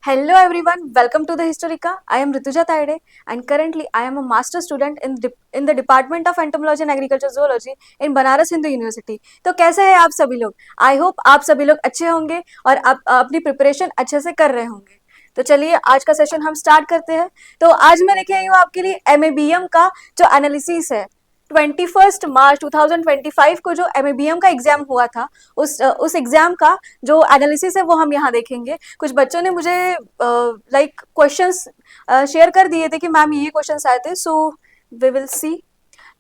Hello everyone, welcome to the Historica. I am Rituja Taide and currently I am a master student in the Department of Entomology and Agriculture Zoology in Banaras Hindu university. तो कैसे हैं आप सभी लोग? I hope आप सभी लोग अच्छे होंगे और आप अपनी प्रिपरेशन अच्छे से कर रहे होंगे। तो चलिए आज का सेशन हम स्टार्ट करते हैं। तो आज मैं लेके आई हूँ आपके लिए एमएबीएम का जो एनालिसिस है। 21 मार्च 2025 को जो एमएबीएम का एग्जाम हुआ था उस एग्जाम का जो एनालिसिस है वो हम यहाँ देखेंगे। कुछ बच्चों ने मुझे लाइक क्वेश्चंस शेयर कर दिए थे कि मैम ये क्वेश्चंस आए थे, सो वी विल सी।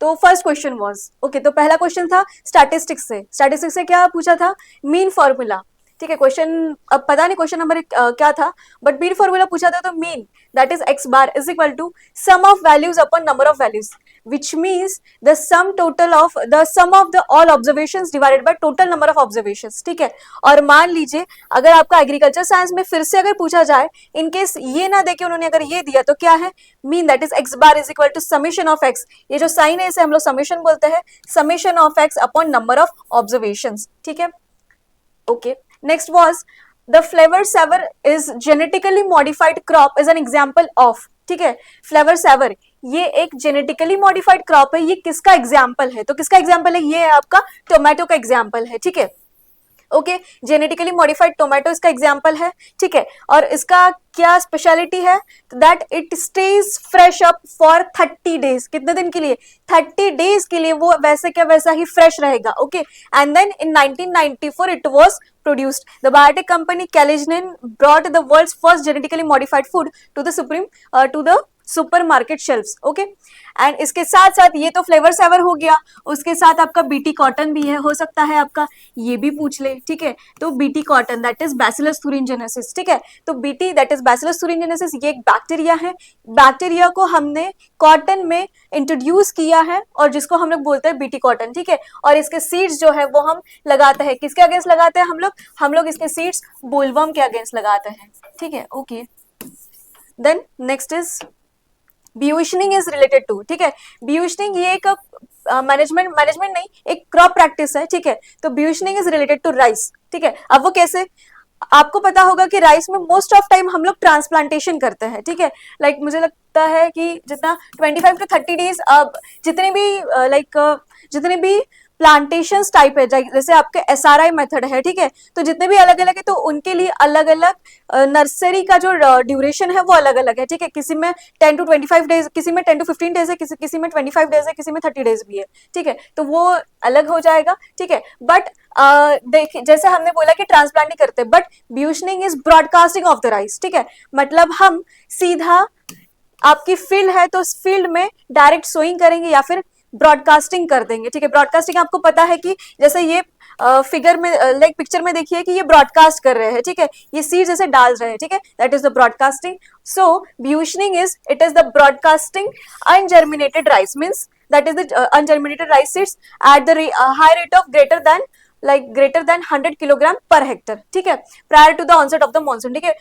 तो फर्स्ट क्वेश्चन वाज ओके, तो पहला क्वेश्चन था स्टैटिस्टिक्स से क्या पूछा था? Mean formula. ठीक है, क्वेश्चन अब पता नहीं क्वेश्चन नंबर क्या था, बट मीन फॉर्मूला पूछा था। तो mean that is X bar is equal to sum of values upon number of values, which means the sum of the all observations divided by total number of observations। ठीक है, और मान लीजिए अगर आपका एग्रीकल्चर साइंस में फिर से अगर पूछा जाए, इनकेस ये ना देके उन्होंने अगर ये दिया तो क्या है? Mean that is X bar is equal to summation of X. ये जो साइन है इसे हम लोग समेशन बोलते हैं, summation of X upon number of observations. ठीक है, okay. Next was the Flavr Savr is genetically modified crop is an example of. ठीक है, फ्लेवर सेवर ये एक जेनेटिकली मॉडिफाइड क्रॉप है, ये किसका एग्जाम्पल है? तो किसका एग्जाम्पल है? ये है आपका टोमेटो का एग्जाम्पल है। ठीक है, ओके, जेनेटिकली मॉडिफाइड टोमेटो इसका एग्जाम्पल है। ठीक है, और इसका क्या स्पेशलिटी है? That it stage fresh up for 30 days. कितने दिन के लिए? 30 डेज के लिए वो वैसे क्या वैसा ही फ्रेश रहेगा। Okay, and then in 1994 it was produced. The biotech company Calignan brought the world's first genetically modified food to the supermarket shelves. Okay, एंड इसके साथ साथ ये तो फ्लेवर सेवर हो गया, उसके साथ आपका बीटी कॉटन भी है, हो सकता है आपका ये भी पूछ ले। ठीक है, तो BT cotton that is bacillus thuringiensis। ठीक है, तो BT that is bacillus thuringiensis ये एक बैक्टीरिया है। बैक्टीरिया को हमने कॉटन में इंट्रोड्यूस किया है और जिसको हम लोग बोलते हैं बीटी कॉटन। ठीक है, और इसके सीड्स जो है वो हम लगाते हैं, किसके अगेंस्ट लगाते हैं? हम लोग इसके सीड्स बोलवर्म के अगेंस्ट लगाते हैं। ठीक है, okay. Then next is beushening is related to. ठीक है, ब्यूशनिंग ये एक मैनेजमेंट नहीं, एक क्रॉप प्रैक्टिस है। ठीक है, तो ब्यूशनिंग इज रिलेटेड टू राइस। ठीक है, अब वो कैसे? आपको पता होगा कि राइस में मोस्ट ऑफ टाइम हम लोग ट्रांसप्लांटेशन करते हैं। ठीक है, लाइक मुझे लगता है कि जितना 25 to 30 डेज अब जितने भी प्लांटेशन टाइप है, जैसे आपके एसआरआई मेथड है। ठीक है, तो जितने भी अलग अलग है तो उनके लिए अलग अलग नर्सरी का जो ड्यूरेशन है वो अलग अलग है। ठीक है, किसी में 10 to 25 डेज, किसी में 10 to 15 डेज है, किसी में 25 डेज है, किसी में 30 डेज भी है। ठीक है, तो वो अलग हो जाएगा। ठीक है, बट देखिए जैसे हमने बोला कि ट्रांसप्लांट नहीं करते, but beushening is broadcasting of the rice. ठीक है, मतलब हम सीधा आपकी फील्ड है तो उस फील्ड में डायरेक्ट सोइंग करेंगे या फिर ब्रॉडकास्टिंग कर देंगे। ठीक है, ब्रॉडकास्टिंग आपको पता है कि जैसे ये फिगर में लाइक पिक्चर में देखिए कि ये ब्रॉडकास्ट कर रहे हैं। ठीक है, ये सीड जैसे डाल रहे हैं। ठीक है, that is the broadcasting. So beushening it is the broadcasting ungerminated rice, means that is the ungerminated rice seeds at the high rate of greater than 100 kilogram पर हेक्टर। ठीक है, prior to the onset of the monsoon. ठीक है,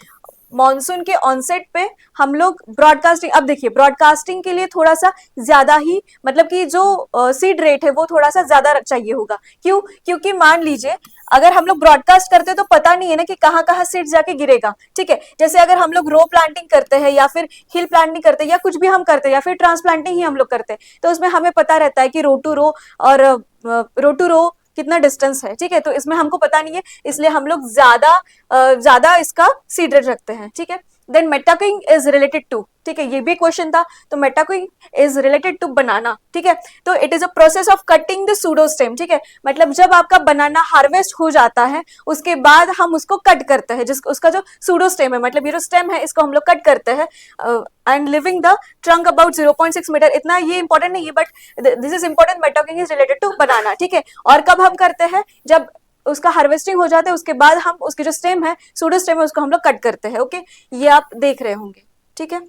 monsoon के onset पे हम लोग broadcasting, अब देखिए ब्रॉडकास्टिंग के लिए थोड़ा सा ज्यादा ही, मतलब कि जो सीड रेट है वो थोड़ा सा ज्यादा चाहिए होगा। क्यों? क्योंकि मान लीजिए अगर हम लोग ब्रॉडकास्ट करते हैं तो पता नहीं है ना कि कहाँ कहाँ सीड जाके गिरेगा। ठीक है, जैसे अगर हम लोग रो प्लांटिंग करते हैं या फिर हिल प्लांटिंग करते हैं या कुछ भी हम करते हैं या फिर ट्रांसप्लांटिंग ही हम लोग करते हैं, तो उसमें हमें पता रहता है कि रो टू रो और रो टू रो कितना डिस्टेंस है। ठीक है, तो इसमें हमको पता नहीं है, इसलिए हम लोग ज्यादा इसका सीड रेट रखते हैं। ठीक है, then mattocking is related to. ठीक है, ये भी क्वेश्चन था, तो mattocking is related to banana. ठीक है, तो it is a process of cutting the pseudostem. ठीक है, मतलब जब आपका बनाना हार्वेस्ट हो जाता है उसके बाद हम उसको कट करते हैं, जिसको उसका जो सूडोस्टेम है, मतलब ये जो स्टेम है इसको हम लोग कट करते हैं and living the trunk about 0.6 metre. इतना ये इंपॉर्टेंट नहीं है, but this is important. Mattocking is related to banana. ठीक है, और कब हम करते हैं? जब उसका हार्वेस्टिंग हो जाता है उसके बाद हम उसकी जो स्टेम है, सूडो स्टेम है, उसको हम लोग कट करते हैं। ओके, ये आप देख रहे होंगे। ठीक है,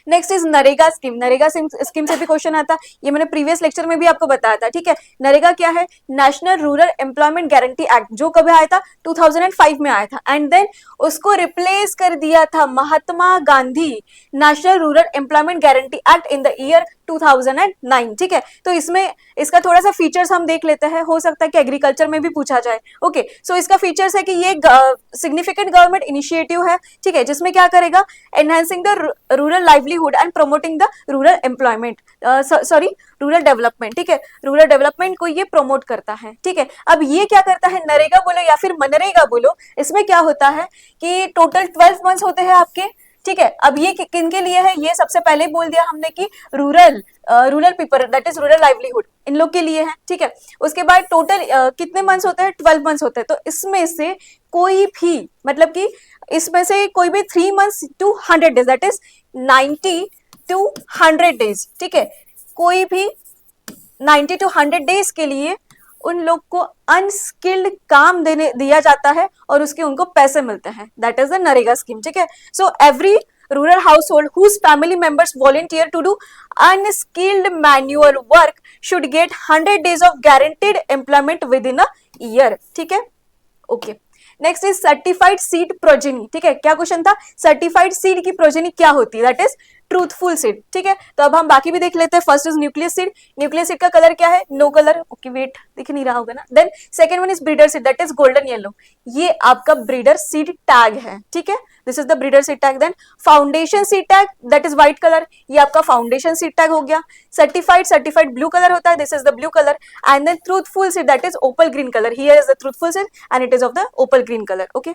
next is NREGA scheme. NREGA scheme से भी क्वेश्चन आता, ये मैंने प्रीवियस लेक्चर में भी आपको बताया था। ठीक है, नरेगा क्या है? National rural employment guarantee act, जो कभी आया था? 2005 में आया था, एंड देन उसको रिप्लेस कर दिया था Mahatma Gandhi national rural employment guarantee act in the year 2009, ठीक है। तो इसमें इसका थोड़ा सा फीचर्स हम देख लेते हैं, हो सकता है कि एग्रीकल्चर में भी पूछा जाए। ओके, सो इसका फीचर्स है कि ये सिग्निफिकेंट गवर्नमेंट इनिशिएटिव है, ठीक है, जिसमें क्या करेगा, enhancing the rural livelihood and promoting the rural employment, sorry rural development, ठीक है, रूरल डेवलपमेंट को ये प्रमोट करता है, ठीक है। अब ये क्या करता है, नरेगा बोलो या फिर मनरेगा बोलो, इसमें क्या होता है कि टोटल 12 मंथ्स होते हैं आपके, ठीक है। अब ये किन के लिए है, ये सबसे पहले बोल दिया हमने कि rural people, that is rural livelihood, इन लोग के लिए है, ठीक है। उसके बाद टोटल कितने मंथ्स होते हैं, 12 मंथ्स होते हैं। तो इसमें से कोई भी, मतलब कि इसमें से कोई भी 3 months to 100 days, that is 90 to 100 days, ठीक है, कोई भी 90 टू 100 डेज के लिए उन लोग को अनस्किल्ड काम देने दिया जाता है और उसके उनको पैसे मिलते हैं, that is the NREGA scheme, ठीक है। So every rural household whose family members volunteer to do unskilled manual work should get 100 days of guaranteed employment within a year, ठीक है। Okay, next is certified seed progeny, ठीक है। क्या question था, certified seed की progeny क्या होती है, दैट इज ट्रूथफुल सीड, ठीक है। तो अब हम बाकी भी देख लेते हैं। First is nucleus seed, nucleus seed का कलर क्या है, नो कलर, ओके वेट दिख नहीं रहा होगा ना। Then second one is breeder seed, that is golden yellow, ये आपका ब्रीडर सीड टैग है, ठीक है, this is the breeder seed tag. Then foundation seed tag, that is white colour, ये आपका फाउंडेशन सीड टैग हो गया। सर्टिफाइड ब्लू कलर होता है, this is the blue colour. And then truthful seed, that is opal green colour, here is the truthful seed and it is of the opal green colour, okay.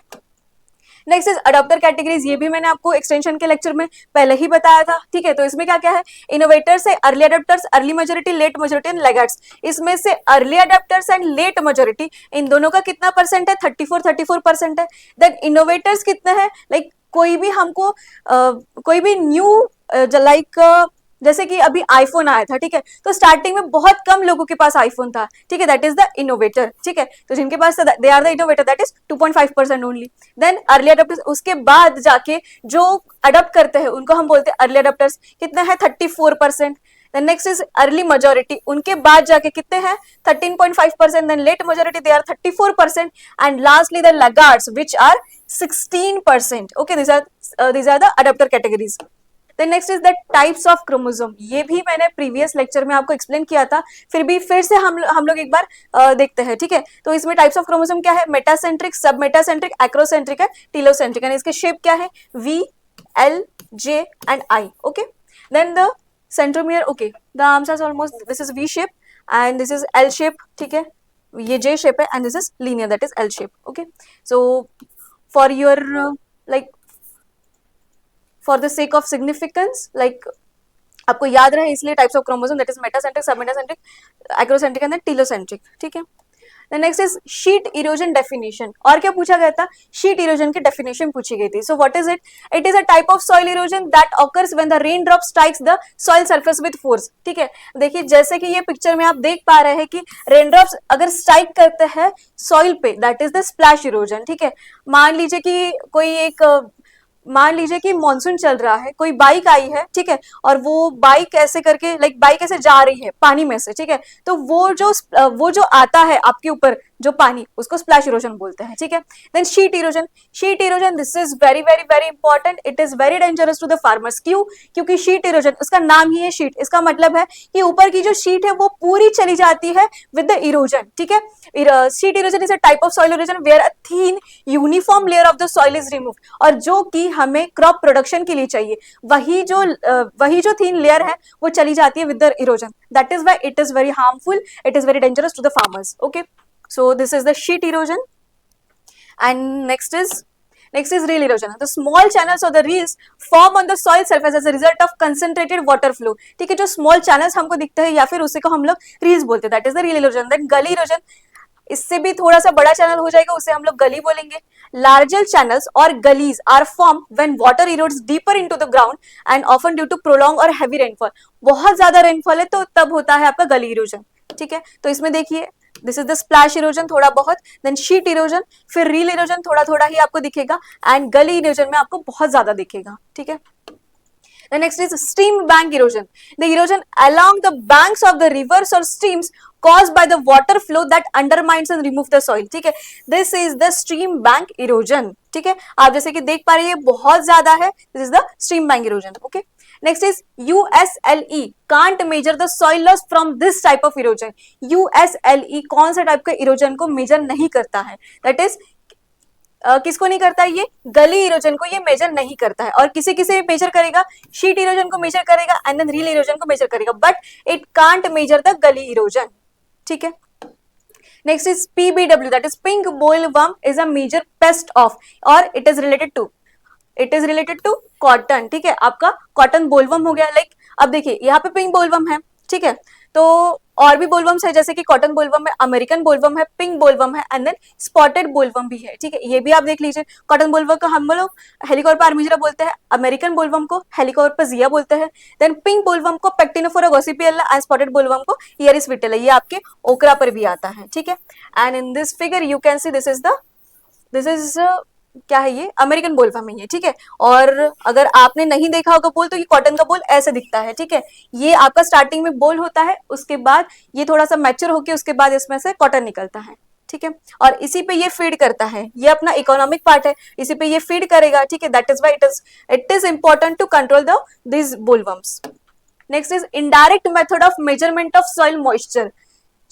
Next is adopter categories, ये भी मैंने आपको extension के lecture में पहले ही बताया था, ठीक है। तो इसमें क्या क्या है, इनोवेटर्स है, early adopters, early majority, late majority and laggards. इसमें से early adopters and late majority, इन दोनों का कितना परसेंट है, 34% है। देन इनोवेटर्स कितने हैं, लाइक कोई भी हमको कोई भी न्यू लाइक जैसे कि अभी आईफोन आया था, ठीक है, तो स्टार्टिंग में बहुत कम लोगों के पास आईफोन था, ठीक है, दैट इज द इनोवेटर, ठीक है। तो जिनके पास they are the innovator, that is 2.5% only. Then early adopters, उसके बाद जाके जो अडॉप्ट करते हैं उनको हम बोलते हैं अर्ली अडॉप्टर्स, कितना है 34%। Then next is early majority, उनके बाद जाके कितने हैं 13.5%। Then late majority, they are 34%। And lastly the laggards which are 16%, okay, these are the adapter categories. Then next is the types of chromosome, ये भी मैंने प्रीवियस लेक्चर में आपको एक्सप्लेन किया था, फिर से हम लोग एक बार देखते हैं, ठीक है। तो इसमें टाइप्स ऑफ क्रोमोसोम क्या है, मेटासेंट्रिक, सब मेटासेंट्रिक, एक्रोसेंट्रिक है, टीलोसेंट्रिक, एंड इसके शेप क्या है, V, L, J and I, okay. Then the centromere, okay, the arms are almost, this is V shape and this is L shape, ठीक है, ये J shape है and this is linear, that is L shape, okay. So for your like for the sake of significance, like आपको याद रहे इसलिए types of chromosome, that is metacentric, submetacentric, acrocentric and telocentric, ठीक है। Next is sheet erosion definition, और क्या पूछा गया था, शीट इरोजन की डेफिनेशन पूछी गई थी। सो what is it, it is a type of soil erosion that occurs when the rain drop strikes the soil surface with force, ठीक है। देखिए जैसे कि ये पिक्चर में आप देख पा रहे हैं कि रेन ड्रॉप्स अगर स्ट्राइक करते हैं सॉइल पे, that is the splash erosion, ठीक है। मान लीजिए कि मॉनसून चल रहा है, कोई बाइक आई है, ठीक है, और वो बाइक ऐसे करके, लाइक बाइक ऐसे जा रही है पानी में से, ठीक है, तो वो जो आता है आपके ऊपर जो पानी, उसको स्प्लैश इरोजन बोलते हैं, ठीक है। Then sheet erosion, this is very very very important, it is very dangerous to the farmers. क्यों, क्योंकि शीट इरोजन, उसका नाम ही है शीट, इसका मतलब है कि ऊपर की जो शीट है वो पूरी चली जाती है विद द इरोजन, ठीक है। Sheet erosion is a type of soil erosion where a thin uniform layer of the soil is removed, और जो कि हमें क्रॉप प्रोडक्शन के लिए चाहिए, वही जो थीन लेयर है वो चली जाती है with the erosion, that is why it is very harmful, it is very dangerous to the farmers, okay. So this is the sheet erosion, and next is reel erosion. The small channels or the reels form on the soil surface as a result of concentrated water flow, ठीक है। जो small channels हमको दिखते हैं या फिर उसी को हम लोग reels बोलते हैं, that is the reel erosion. Then gully erosion, इससे भी थोड़ा सा बड़ा चैनल हो जाएगा, उसे हम लोग गली बोलेंगे। लार्जर चैनल्स और gullies are form when water erodes deeper into the ground and often due to prolong और हैवी रेनफॉल, बहुत ज्यादा रेनफॉल है तो तब होता है आपका गली इरोजन, ठीक है। तो इसमें देखिए this is the splash erosion थोड़ा बहुत, देन शीट इरोजन, फिर रील इरोजन थोड़ा थोड़ा ही आपको दिखेगा, एंड गली इरोजन में आपको बहुत ज्यादा दिखेगा, ठीक है। The next is stream bank erosion. The erosion along the banks of the rivers or streams caused by the water flow that undermines and remove the soil, ठीक है। This is the stream bank erosion, ठीक है। आप जैसे कि देख पा रहे हैं बहुत ज्यादा है, this is the stream bank erosion, okay. Next is USLE can't measure the soil loss from this type of erosion. USLE कौन सा टाइप का इरोजन को मेजर नहीं करता है, दैट इज किसको नहीं करता है, ये गली इरोजन को ये मेजर नहीं करता है, और किसी किसी मेजर करेगा, शीट इरोजन को मेजर करेगा एंड देन रील इरोजन को मेजर करेगा, but it can't measure the gully erosion, ठीक है। Next is PBW that is pink bollworm is a major pest of, और it is related to cotton, ठीक है। आपका कॉटन बोलवर्म हो गया, लाइक अब देखिए यहाँ पे पिंक बोलवर्म है, ठीक है, तो और भी बोलवर्म्स है जैसे कि कॉटन बोलवर्म है, अमेरिकन बोलवर्म है, पिंक बोलवर्म है एंड देन स्पॉटेड बोलवर्म भी है, ठीक है। ये भी आप देख लीजिए, कॉटन बोलवर्म को हम लोग हेलिकॉर्पा आर्मिजरा बोलते हैं, अमेरिकन बोलवर्म को हेलिकॉर्पा जिया बोलते हैं, देन पिंक बोलवर्म को पेक्टिनोफोरा गॉसिपिएला एंड स्पॉटेड बोलवर्म को इयरिस विटेला, ये आपके ओकरा पर भी आता है, ठीक है। And in this figure you can see this is क्या है, ये अमेरिकन बोलवर्म है ये, ठीक है। और अगर आपने नहीं देखा होगा बोल, तो ये कॉटन का बोल ऐसे दिखता है, ठीक है। ये आपका स्टार्टिंग में बोल होता है, उसके बाद ये थोड़ा सा मैच्योर होकर उसके बाद इसमें से कॉटन निकलता है, ठीक है। और इसी पे ये फीड करता है, ये अपना इकोनॉमिक पार्ट है, इसी पे ये फीड करेगा, ठीक है। That is why it is important to control this bollworms. Next is indirect method of measurement of soil moisture.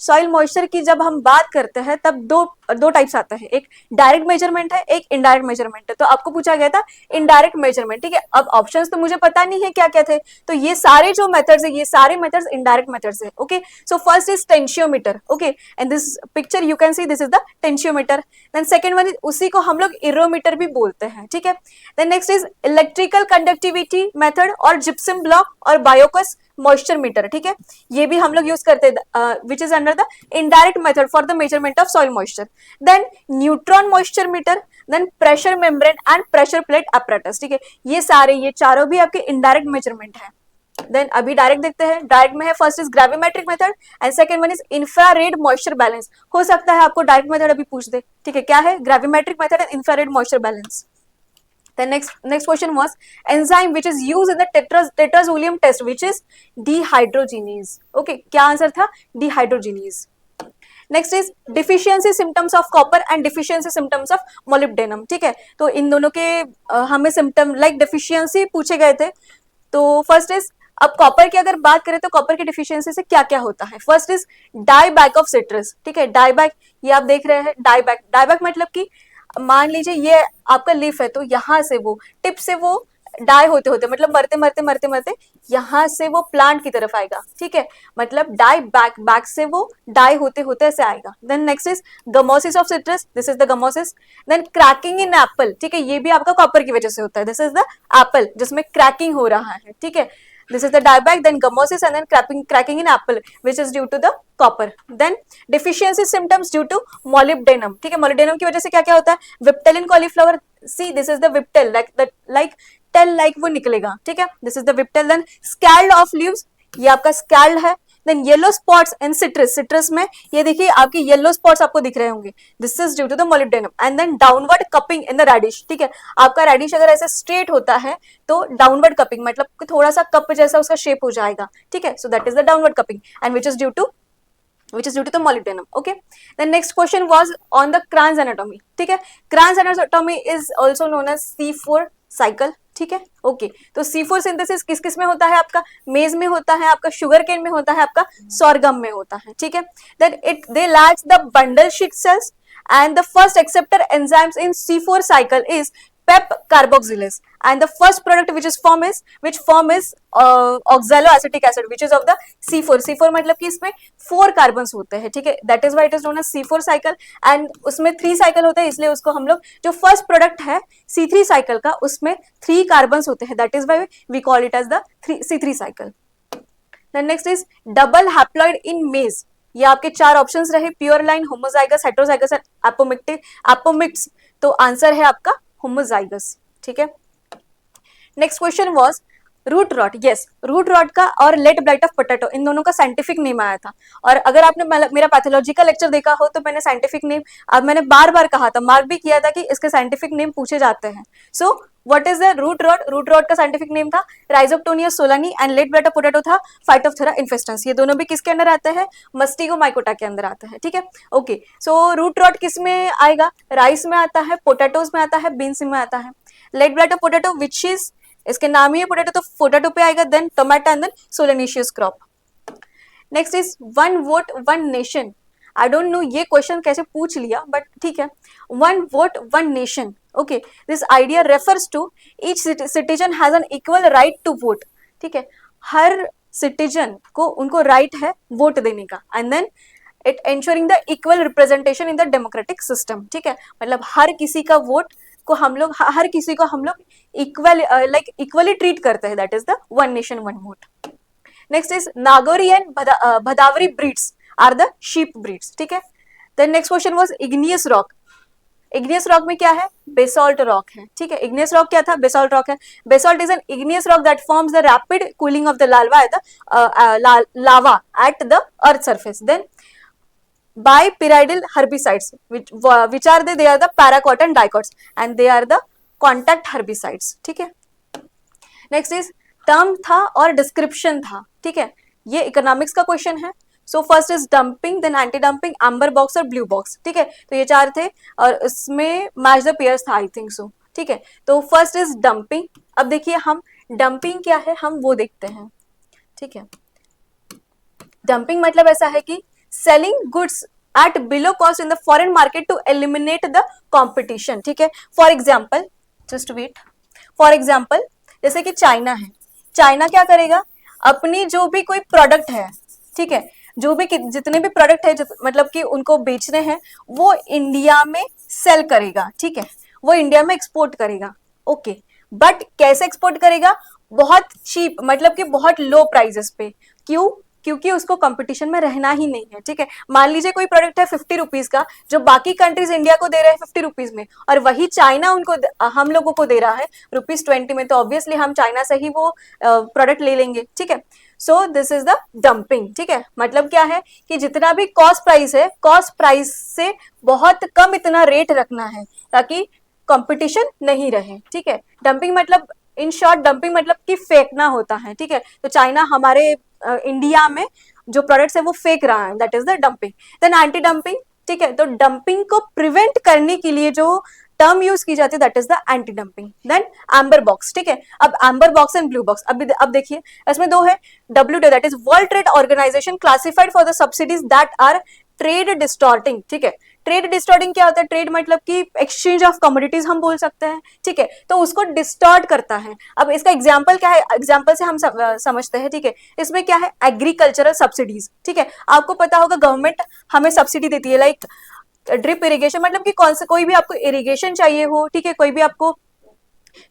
Soil moisture की जब हम बात करते हैं तब दो टाइप्स आता है, एक डायरेक्ट मेजरमेंट है, एक इनडायरेक्ट मेजरमेंट है। तो आपको पूछा गया था इनडायरेक्ट मेजरमेंट, ठीक है। अब ऑप्शंस तो मुझे पता नहीं है क्या क्या थे, तो ये सारे जो मेथड्स है, ये सारे मेथड्स इनडायरेक्ट मेथड्स है, okay. So first is tensiometer, okay, and this picture you can see this is the tensiometer. Then second one is, उसी को हम लोग इरोमीटर भी बोलते हैं, ठीक है। Then next is electrical conductivity method और जिप्सम ब्लॉक और बायोकस मॉइस्चर मीटर, ठीक है। ये भी हम लोग यूज करते हैं, which is under the indirect method for the measurement of soil moisture. Then neutron moisture meter, then pressure membrane and pressure plate apparatus, ठीक है। ये चारों भी आपके इनडायरेक्ट मेजरमेंट है। देन अभी डायरेक्ट देखते हैं, डायरेक्ट में है first is gravimetric method and second one is infrared moisture balance. हो सकता है आपको डायरेक्ट मेथड अभी पूछ दे, ठीक है, क्या है gravimetric method and infrared moisture balance. Then next question was enzyme which is used in the tetrazolium test, which is dehydrogenase. Okay, क्या आंसर था, dehydrogenase. Next is deficiency symptoms of copper and deficiency symptoms of molybdenum, ठीक है। तो इन दोनों के हमें symptom like deficiency पूछे गए थे। तो फर्स्ट इज, अब कॉपर की अगर बात करें तो कॉपर की डिफिशियंसी से क्या क्या होता है। First is dieback of citrus, ठीक है। डाईबैक ये आप देख रहे हैं, डाईबैक मतलब कि मान लीजिए ये आपका लीफ है, तो यहाँ से वो टिप से वो डाई होते होते मतलब मरते यहाँ से वो प्लांट की तरफ आएगा, ठीक है। मतलब डाई बैक से वो डाई होते होते ऐसे आएगा। Then next is gummosis of citrus, this is the gummosis. Then cracking in apple, ठीक है, ये भी आपका कॉपर की वजह से होता है। दिस इज द एप्पल जिसमें क्रैकिंग हो रहा है, ठीक है। This is the dieback, then gummosis, and then cracking in apple, which is due to the copper. Then deficiency symptoms due to molybdenum, ठीक है। molybdenum की वजह से क्या क्या होता है, whiptail in cauliflower, see this is the whiptail, like tail like वो निकलेगा, ठीक है। This is the whiptail. Then scald of leaves, ये आपका स्कैल्ड है। Then yellow spots in citrus में ये देखिए आपके येलो स्पॉट्स आपको दिख रहे होंगे, this is due to the molybdenum. And then downward cupping in the radish, ठीक है। आपका रेडिश अगर ऐसे स्ट्रेट होता है तो डाउनवर्ड कपिंग मतलब थोड़ा सा कप जैसा उसका शेप हो जाएगा, ठीक है। So that is the downward cupping and which is due to the molybdenum, okay. The next question was on the Kranz anatomy, ठीक है। Kranz anatomy is also known as C4 cycle, ठीक है, okay. तो C4 synthesis किस किस में होता है, आपका मेज में होता है, आपका शुगर केन में होता है, आपका सॉरगम में होता है, ठीक है। Then they lack the bundle sheet cells and the first acceptor enzymes in C4 cycle is pep carboxylase and the first product which form is oxaloacetic acid which is of the C4 मतलब कि इसमें 4 carbons होते हैं, ठीक है। That is why it is known as C4 cycle and उसमें 3 cycle होते हैं, इसलिए उसको हम लोग जो फर्स्ट प्रोडक्ट है C3 साइकिल का उसमें 3 कार्बन्स होते हैं, that is why we call it as the C3 cycle. Then next is double haploid in maize, ये आपके 4 ऑप्शंस रहे, pure line, homozygous, heterozygous and apomixis. तो आंसर है आपका होमोजाइगस, ठीक है। Next question was root rot, yes root rot का और लेट ब्लाइट ऑफ पोटैटो इन दोनों का साइंटिफिक नेम आया था। और अगर आपने मेरा पैथोलॉजिकल लेक्चर देखा हो तो मैंने साइंटिफिक नेम अब मैंने बार बार कहा था, मार्क भी किया था कि इसके साइंटिफिक नेम पूछे जाते हैं। So what is the root rot, root rot का साइंटिफिक नेम था Rhizoctonia solani and late blight of potato था फाइटोप्थेरा इन्फेस्टेंस। ये दोनों भी किसके अंदर आते हैं, मस्टिगोमाइकोटा के अंदर आता है, ठीक है, ओके। सो रूट रॉट किस में आएगा, राइस में आता है, पोटैटोज में आता है, बीन्स में आता है। Late blight of potato which is इसके नाम ही है पोटैटो, तो पोटैटो पे आएगा, then tomato and then solanaceous crop. Next is one vote one nation. I don't know ये क्वेश्चन कैसे पूछ लिया, बट ठीक है। One vote one nation, okay, this idea refers to each citizen has an equal right to vote. ठीक है, हर citizen को उनको राइट है वोट देने का, and then it ensuring the equal representation in the democratic system. ठीक है, मतलब हर किसी का वोट को हम लोग, हर किसी को हम लोग इक्वल लाइक इक्वली ट्रीट करते हैं, that is the one nation one vote. Next is Nagauri and Bhadawari breeds are the sheep breeds. ठीक है, then next question was igneous rock. Igneous rock में क्या है? बेसॉल्ट रॉक है। ठीक है, इग्नियस रॉक क्या था? बेसॉल्ट रॉक है। Basalt is an igneous rock that forms the rapid cooling of the lava at the lava at the earth surface. Then bipyridal herbicides, which are they are the paraquat and dicots, and they are the contact herbicides. ठीक है, next is term था और description था। ठीक है, ये economics का question है। So first is dumping, then anti dumping, amber box और ब्लू बॉक्स। ठीक है, तो ये चार थे और इसमें मैच द पेयर्स था, आई थिंक सो। ठीक है, तो फर्स्ट इज डंपिंग। अब देखिए हम डंपिंग क्या है हम वो देखते हैं। ठीक है, डंपिंग मतलब ऐसा है कि selling goods at below cost in the foreign market to eliminate the competition. ठीक है, for example, just wait, for example जैसे कि चाइना है, चाइना क्या करेगा, अपनी जो भी कोई प्रोडक्ट है, ठीक है, जो भी जितने भी प्रोडक्ट है मतलब कि उनको बेचने हैं, वो इंडिया में सेल करेगा। ठीक है, वो इंडिया में एक्सपोर्ट करेगा। ओके, बट कैसे एक्सपोर्ट करेगा? बहुत चीप, मतलब कि बहुत लो प्राइसेस पे। क्यों? क्योंकि उसको कंपटीशन में रहना ही नहीं है। ठीक है, मान लीजिए कोई प्रोडक्ट है 50 रुपीज का, जो बाकी कंट्रीज इंडिया को दे रहे हैं 50 रुपीज में, और वही चाइना उनको हम लोगों को दे रहा है ₹20 में, तो ऑब्वियसली हम चाइना से ही वो प्रोडक्ट ले लेंगे। ठीक है, so this is the dumping. ठीक है, मतलब क्या है कि जितना भी कॉस्ट प्राइस है, कॉस्ट प्राइस से बहुत कम इतना रेट रखना है ताकि कंपटीशन नहीं रहे। ठीक है, डंपिंग मतलब, इन शॉर्ट डंपिंग मतलब कि फेंकना होता है। ठीक है, तो चाइना हमारे इंडिया में जो प्रोडक्ट्स है वो फेंक रहा है, that is the dumping. Then anti dumping. ठीक है, तो डंपिंग को प्रिवेंट करने के लिए जो टर्म यूज की जाती है that is the anti dumping. Then amber box. ठीक है, अब amber box and blue box, अब देखिए इसमें दो है। WTO that is world trade organization classified for the subsidies that are trade distorting. ठीक है, ट्रेड डिस्टॉर्टिंग क्या होता है? ट्रेड मतलब कि एक्सचेंज ऑफ कमोडिटीज हम बोल सकते हैं। ठीक है, तो उसको डिस्टॉर्ट करता है। अब इसका एग्जांपल क्या है? एग्जांपल से हम समझते हैं। ठीक है, इसमें क्या है? Agricultural subsidies. ठीक है, आपको पता होगा गवर्नमेंट हमें सब्सिडी देती है, लाइक ड्रिप इरिगेशन, मतलब कि कौन से कोई भी आपको इरिगेशन चाहिए हो, ठीक है, कोई भी आपको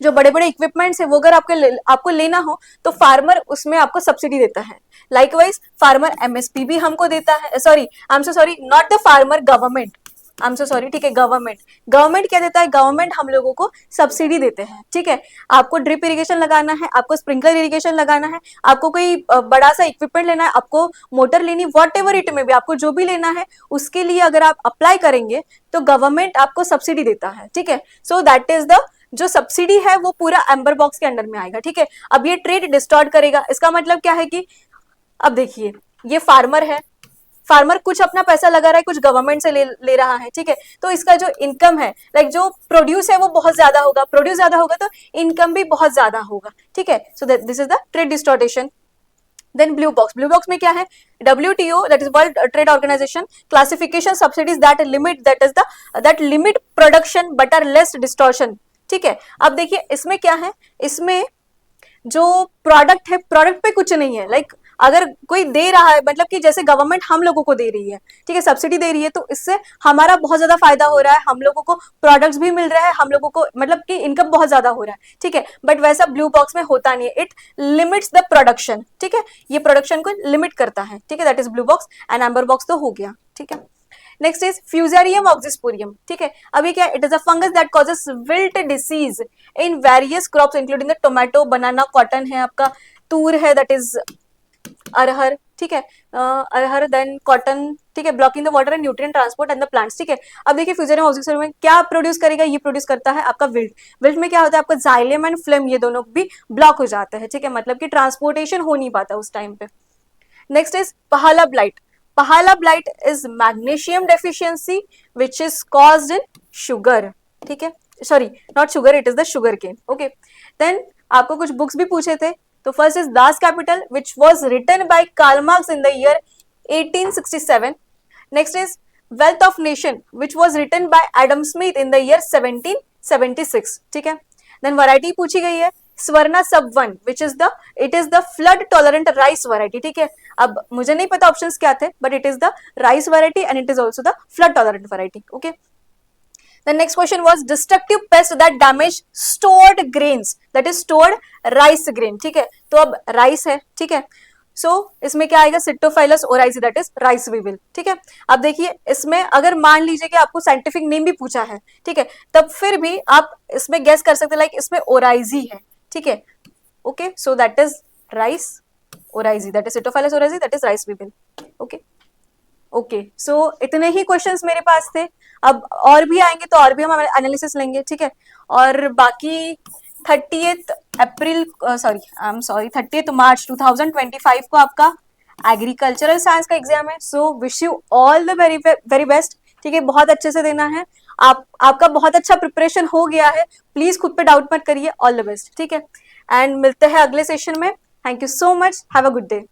जो बड़े बड़े इक्विपमेंट्स है वो अगर आपको लेना हो तो फार्मर उसमें आपको सब्सिडी देता है। लाइकवाइज फार्मर MSP भी हमको देता है, sorry I am so sorry, not the farmer, government, I am so sorry. ठीक है, गवर्नमेंट क्या देता है? गवर्नमेंट हम लोगों को सब्सिडी देते हैं। ठीक है, आपको ड्रिप इरिगेशन लगाना है, आपको स्प्रिंकलर इरिगेशन लगाना है, आपको कोई बड़ा सा इक्विपमेंट लेना है, आपको मोटर लेनी, वॉट एवर इट में भी, आपको जो भी लेना है उसके लिए अगर आप अप्लाई करेंगे तो गवर्नमेंट आपको सब्सिडी देता है। ठीक है, सो दैट इज द जो सब्सिडी है वो पूरा एम्बर बॉक्स के अंडर में आएगा। ठीक है, अब ये ट्रेड डिस्टॉर्ट करेगा, इसका मतलब क्या है कि अब देखिए ये फार्मर है, फार्मर कुछ अपना पैसा लगा रहा है, कुछ गवर्नमेंट से ले रहा है। ठीक है, तो इसका जो इनकम है, लाइक जो प्रोड्यूस है वो बहुत ज्यादा होगा, प्रोड्यूस ज्यादा होगा तो इनकम भी बहुत ज्यादा होगा। ठीक है, so this is the trade distortion. Then blue box में क्या है? WTO that is world trade organisation classification subsidies that limit production but are less distortion. ठीक है, अब देखिए इसमें क्या है, इसमें जो प्रोडक्ट है, प्रोडक्ट पे कुछ नहीं है, लाइक अगर कोई दे रहा है, मतलब कि जैसे गवर्नमेंट हम लोगों को दे रही है, ठीक है, सब्सिडी दे रही है, तो इससे हमारा बहुत ज्यादा फायदा हो रहा है, हम लोगों को प्रोडक्ट्स भी मिल रहा है, हम लोगों को मतलब कि इनकम बहुत ज्यादा हो रहा है। ठीक है, बट वैसा ब्लू बॉक्स में होता नहीं है, इट लिमिट्स द प्रोडक्शन। ठीक है, ये प्रोडक्शन को लिमिट करता है। ठीक है, that is blue box and amber box तो हो गया। ठीक है, नेक्स्ट इज फ्यूजेरियम ऑक्सिस्पोरियम। ठीक है, अभी क्या, it is a fungus that causes wilt disease in various crops including the tomato, banana, cotton है, आपका तूर है दैट इज अरहर। ठीक है, अरहर देन कॉटन। ठीक है, blocking the water and nutrient transport and the plants. ठीक है, अब देखिए फ्यूजेरियम ऑक्सिस्पोरियम में क्या प्रोड्यूस करेगा? ये प्रोड्यूस करता है आपका विल्ट। विल्ट में क्या होता है? आपका जाइलम एंड फ्लेम ये दोनों भी ब्लॉक हो जाता है। ठीक है, मतलब कि ट्रांसपोर्टेशन हो नहीं पाता उस टाइम पे। Next is pahala blight. Pahala blight is magnesium deficiency which is caused in sugar. ठीक है, sorry not sugar, it is the sugar cane. Okay, then आपको कुछ बुक्स भी पूछे थे. तो first is Das Kapital which was written by Karl Marx in the year 1867. Next is wealth of nation which was written by Adam Smith in the year 1776. ठीक है. Then variety पूछी गई है स्वर्णा सब one which is the, it is the flood tolerant rice variety. ठीक है, अब मुझे नहीं पता ऑप्शंस क्या थे, but it is the rice variety and it is also the flood tolerant variety. Okay. The next question was destructive pest that damage stored grains, that is stored rice grain. ठीक है, तो अब rice है. ठीक है, सो इसमें क्या आएगा, सिट्टोफाइलस ओराइसी, दैट इज राइस वीविल. ठीक है, अब देखिए इसमें अगर मान लीजिए कि आपको साइंटिफिक नेम भी पूछा है, ठीक है, तब फिर भी आप इसमें गेस कर सकते हैं लाइक इसमें ओराइजी है. ठीक है, okay, so that is rice oryzae, that is Sitophilus oryzae, that is rice weevil. Okay. Okay, so इतने ही क्वेश्चंस मेरे पास थे. अब और भी आएंगे तो और भी हम एनालिसिस लेंगे. ठीक है, और बाकी 30th मार्च 2025 को आपका एग्रीकल्चरल साइंस का एग्जाम है. So wish you all the very very best. ठीक है, बहुत अच्छे से देना है. आपका बहुत अच्छा प्रिपरेशन हो गया है. प्लीज खुद पे डाउट मत करिए. All the best. ठीक है, एंड मिलते हैं अगले सेशन में. Thank you so much. Have a good day.